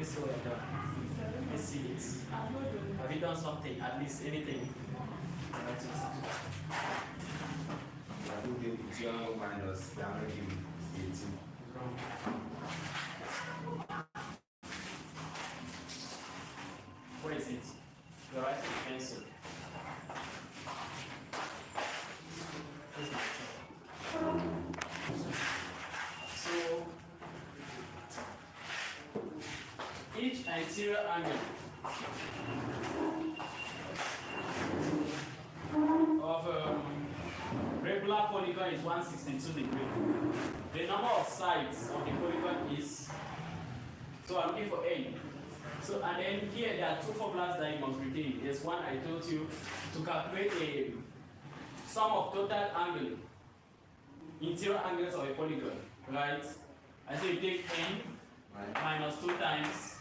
me see what you've done. Let me see it. Have you done something? At least anything? I will give it 2 minus 18. What is it? You're writing with pencil. This is my turn. So each interior angle of regular polygon is 162 degrees. The number of sides of the polygon is, so I'm looking for A. So, and then here there are two formulas that you must retain. There's one I told you to calculate a sum of total angle, interior angles of a polygon, right? I say you take n minus 2 times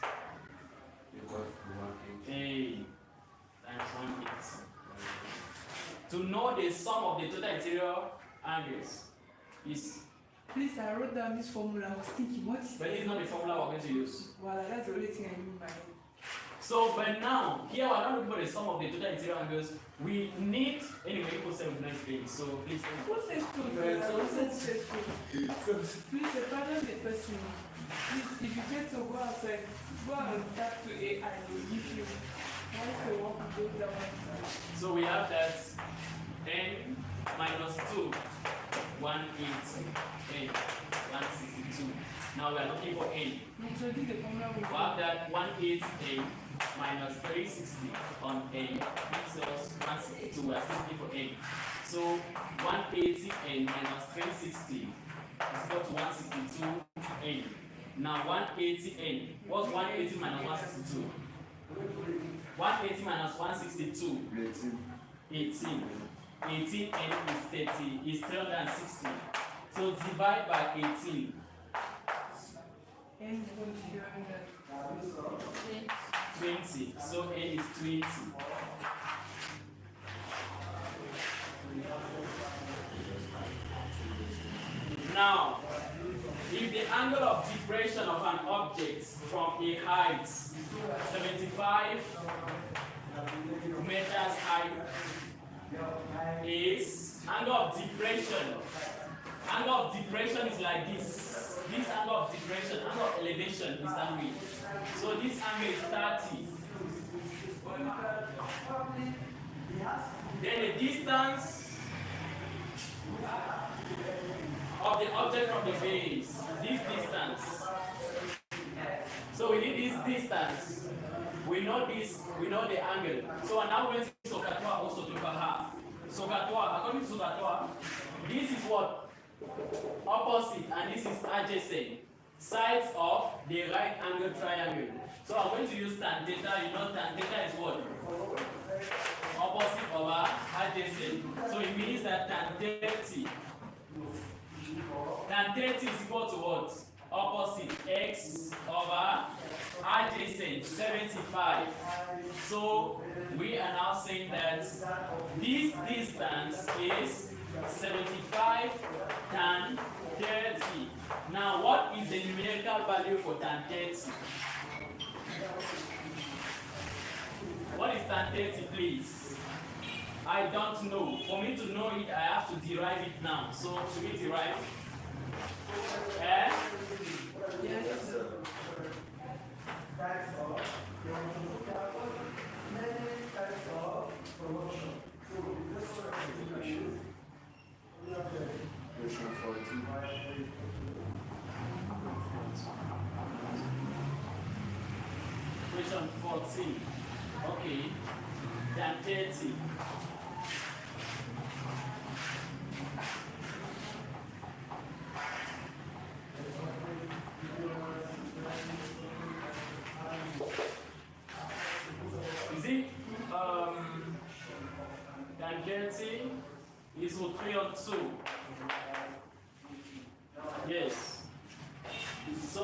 a times 1/8. To know the sum of the total interior angles is. Please, I wrote down this formula. I was thinking, what is But it's not the formula we're going to use. Well, that's the only thing I knew by. So, but now, here we're not looking for the sum of the total interior angles. We need, anyway, equal 79 things. So, please. Who says food? Please, pardon the person. Please, if you get to go outside, go and tap to AI and will give you. Once you walk, you go down. So, we have that n minus 2, 180, n, 162. Now, we are looking for n. Introduce the formula. We have that 180 minus 360 on n gives us 162. We are still looking for n. So 180 n minus 360 is equal to 162 n. Now 180 n. What's 180 minus 162? 180 minus 162. 18. 18 n is 30 is 360. So divide by 18. N is going to be 20. So n is 20. Now, if the angle of depression of an object from a height 75 meters high is angle of depression. Angle of depression is like this. This angle of depression, angle of elevation is that way. So this angle is 30. Then the distance of the object from the base, this distance. So we need this distance. We know this, we know the angle. So now we're going to SOHCAHTOA also to half. SOHCAHTOA, according to SOHCAHTOA, this is what? Opposite, and this is adjacent. Sides of the right angle triangle. So I'm going to use tan theta. You know tan theta is what? Opposite over adjacent. So it means that tan 30 is equal to what? Opposite x over adjacent 75. So we are now saying that this distance is 75 tan 30. Now what is the numerical value for tan 30? What is tan 30, please? I don't know. For me to know it, I have to derive it now. So should we derive? Yes. Question 14. Okay. Tan 30. Is it tan 30 is with 3 on 2? Yes. So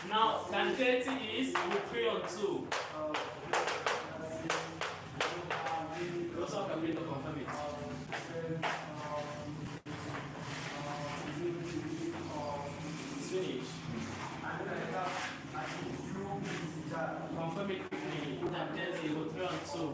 now tan 30 is with 3 on 2. Also calculator confirm it. It's finished. So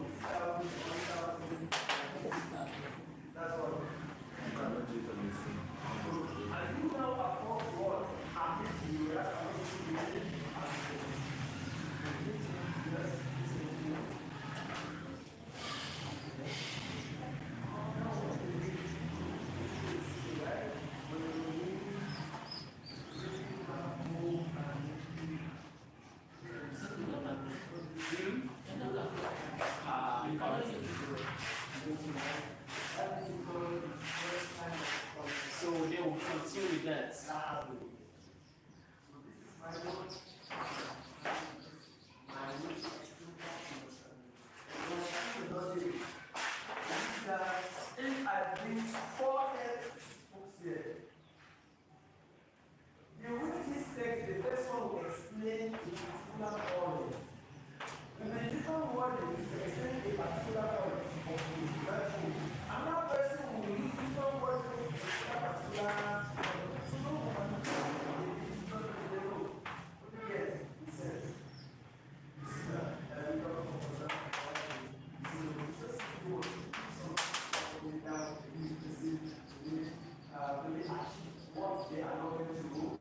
so they will continue with that. If I bring 4 books here, the way this text, the first one will explain a particular order. In the different word, it is explaining a particular order of the virtue. Another person will use different words to explain a particular order. So no one can yes, it says. What they are going to do.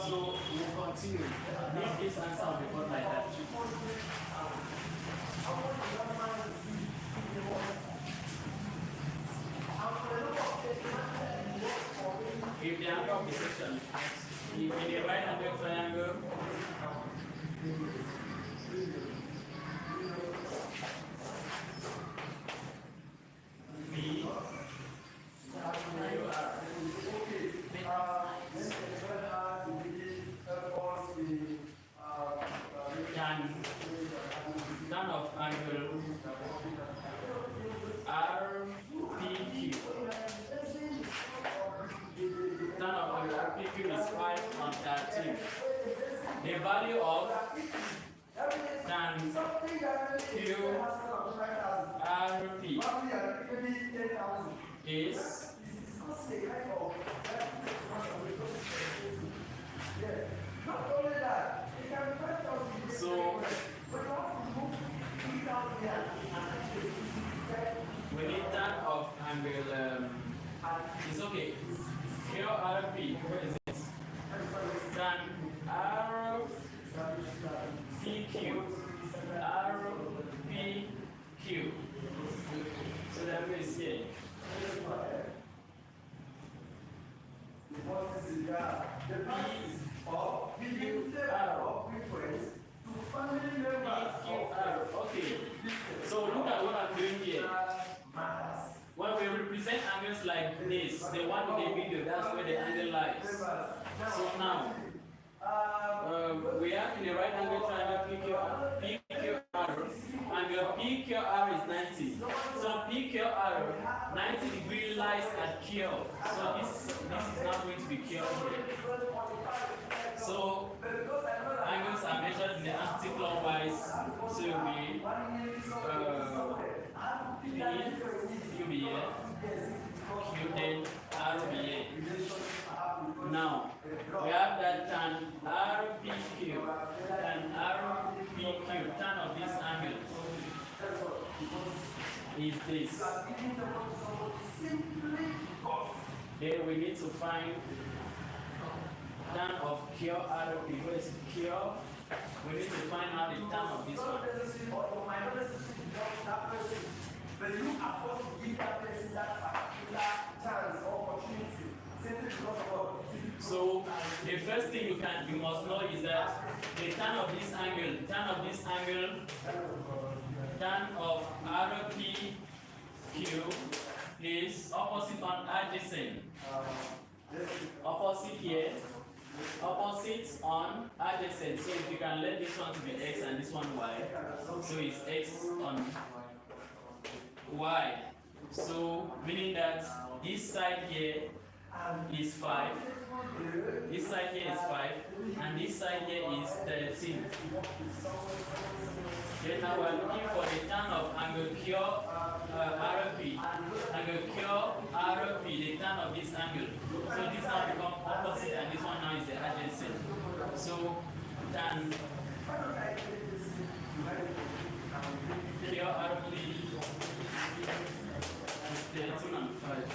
So we'll continue. If this answer will be got like that. If the angle of the section is in the right angle triangle, B, tan of angle RPQ. Tan of angle RPQ is 5 on 13. The value of tan Q RP is so we need tan of angle it's okay. QRP, where is it? Tan RPQ RPQ. So that means here. The piece of preference to family members. Okay. So look at what I'm doing here. When we represent angles like this, the one in the video, that's where the angle lies. So now, we have in the right angle triangle PQR, angle PQR is 90. So PQR, 90 degree lies at Q. So this is not going to be Q here. So angles are measured in the anti-clockwise. So it will be Q be here, Q then R be here. Now we have that tan RPQ, tan RPQ, tan of this angle is this. Then we need to find tan of QRP. Where is QRP? We need to find out the term of this one. Or might not necessarily belong to that person, but you are forced to give that person that particular chance or opportunity simply because of what? So the first thing you must know is that the tan of this angle, tan of RPQ is opposite on adjacent. Opposite here, opposite on adjacent. So if you can let this one to be x and this one y, so it's x on y. So meaning that this side here is 5, this side here is 5, and this side here is 13. Then now we're looking for the tan of angle RP. Angle RP, the tan of this angle. So this now becomes opposite and this one now is the adjacent. So tan RP is 13 and 5.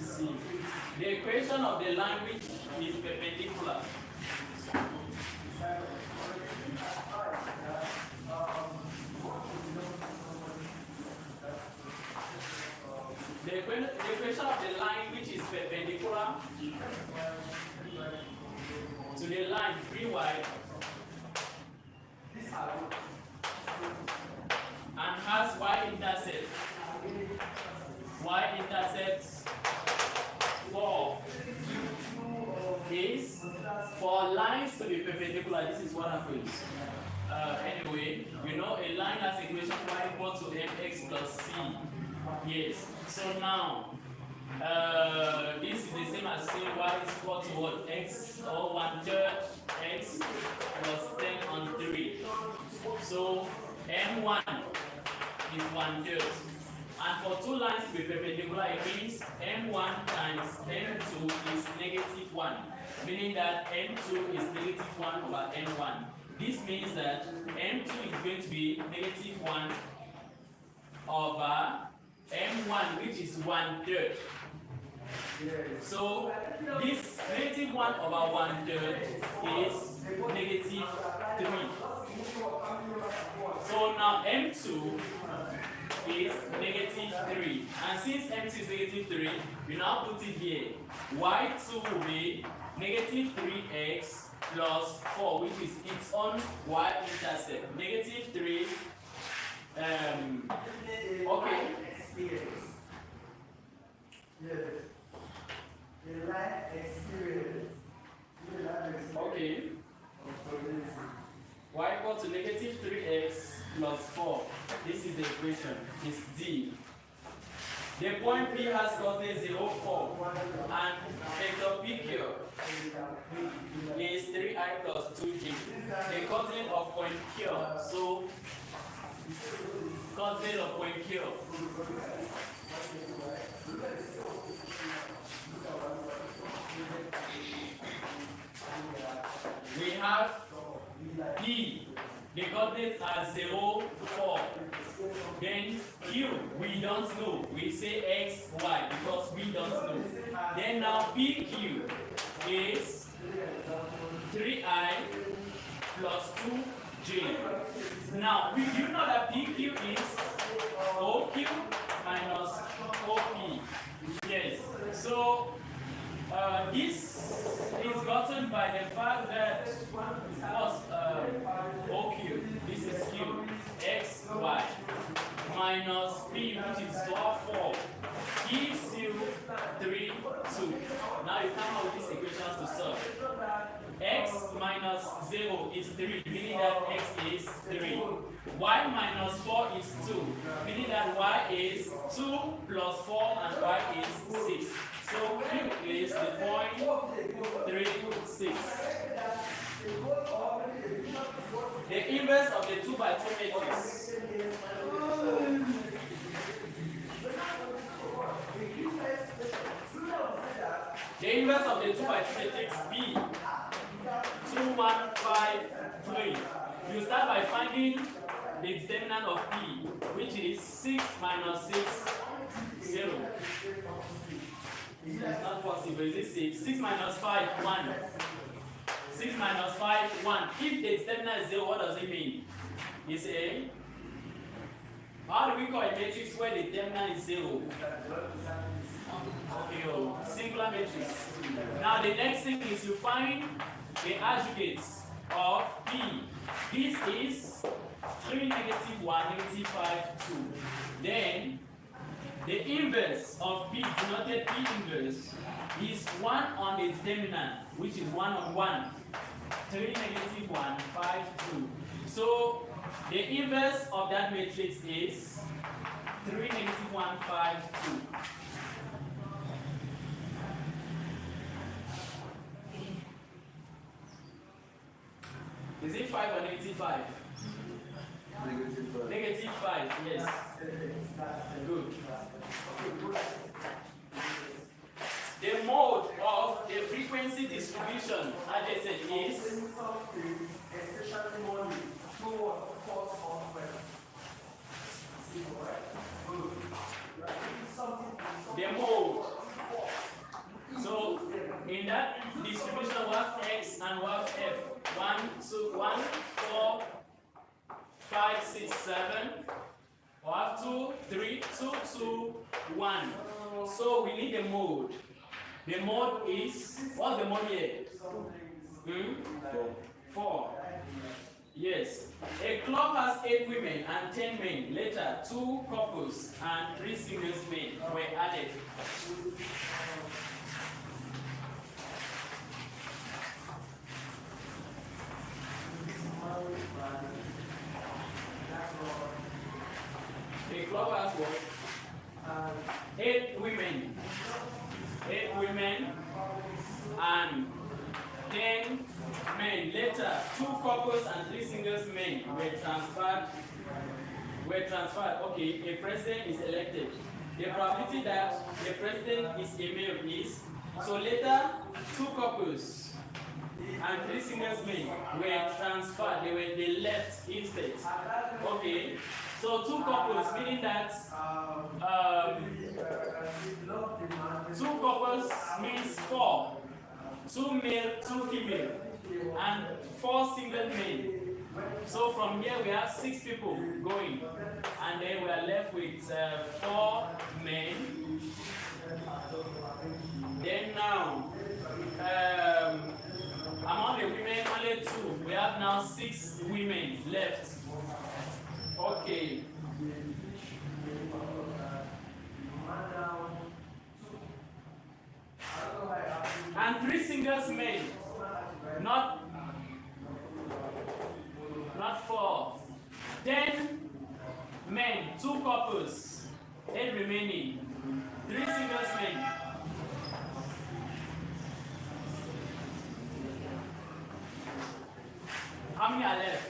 See, the equation of the line which is perpendicular. The equation of the line which is perpendicular to the line 3y and has y-intercept. Y-intercept 4 is for lines to be perpendicular. This is what happens. Anyway, you know a line has equation y equal to mx plus c. Yes. So now, this is the same as saying y is equal to what? X or 1/3 x plus 10 on 3. So m1 is 1/3. And for two lines to be perpendicular, it means m1 times m2 is -1, meaning that m2 is -1 over m1. This means that m2 is going to be -1 over m1, which is 1/3. So this -1 over 1/3 is -3. So now m2 is -3, and since m2 is -3, we now put it here. Y2 will be -3x plus 4, which is its own y-intercept. -3. Okay. Okay. Y equal to -3x plus 4. This is the equation. It's D. The point P has coordinate 0, 4, and vector PQ is 3i plus 2j. The coordinate of point Q. So coordinate of point Q. We have P. The coordinates are 0, 4. Then Q, we don't know. We say X, Y because we don't know. Then now PQ is 3i plus 2j. Now, we do know that PQ is OQ minus OP. Yes. So, this is gotten by the fact that OQ, this is Q, X, Y, minus P, which is 4, gives you 3, 2. Now you come out with these equations to solve. X minus 0 is 3, meaning that X is 3. Y minus 4 is 2, meaning that Y is 2 plus 4 and Y is 6. So Q is the point 3, 6. The inverse of the 2 by 2 matrix. The inverse of the 2 by 2 matrix B. 2, 1, 5, 3. You start by finding the determinant of P, which is 6 minus 6, 0. It's not possible, is it 6? 6 minus 5, 1. 6 minus 5, 1. If the determinant is 0, what does it mean? It's a. How do we call a matrix where the determinant is 0? Okay, oh, singular matrix. Now the next thing is you find the adjugates of P. This is 3, negative 1, negative 5, 2. Then the inverse of P, denoted P inverse, is 1 on the determinant, which is 1 on 1. 3, negative 1, 5, 2. So the inverse of that matrix is 3, negative 1, 5, 2. Is it 5 or negative 5? Negative 5, yes. Good. The mode of the frequency distribution, as I said, is the mode. So in that distribution, we have X and we have F. 1, 2, 1, 4, 5, 6, 7. We have 2, 3, 2, 2, 1. So we need a mode. The mode is, what's the mode here? 4. Yes. A club has 8 women and 10 men. Later, 2 couples and 3 singles men were added. The club has what? 8 women. 8 women and 10 men. Later, 2 couples and 3 singles men were transferred. Okay, a president is elected. The probability that the president is a male is, so later 2 couples and 3 singles men were transferred. They left instead. Okay, so 2 couples, meaning that 2 couples means 4. 2 male, 2 female, and 4 single men. So from here we have 6 people going, and then we are left with 4 men. Then now, among the women, only 2. We have now 6 women left. Okay. And 3 singles men, not 4. 10 men, 2 couples, 8 remaining, 3 singles men. How many are left?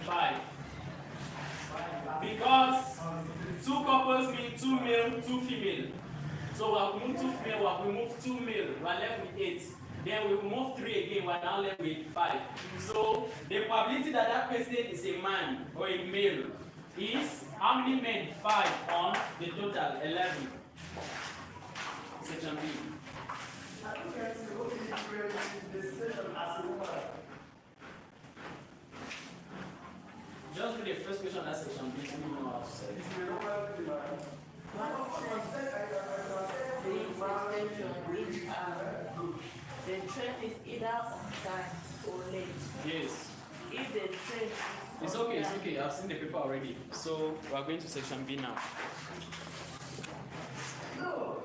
5. Because 2 couples mean 2 male, 2 female. So we have moved 2 female, we have removed 2 male, we are left with 8. Then we remove 3 again, we are now left with 5. So the probability that that person is a man or a male is how many men? 5 on the total, 11. Section B. Just read the first question of that section B, so you know how to say it. The train is either on time or late. Yes. If the train is It's okay, it's okay. I've seen the paper already. So we are going to section B now. Look.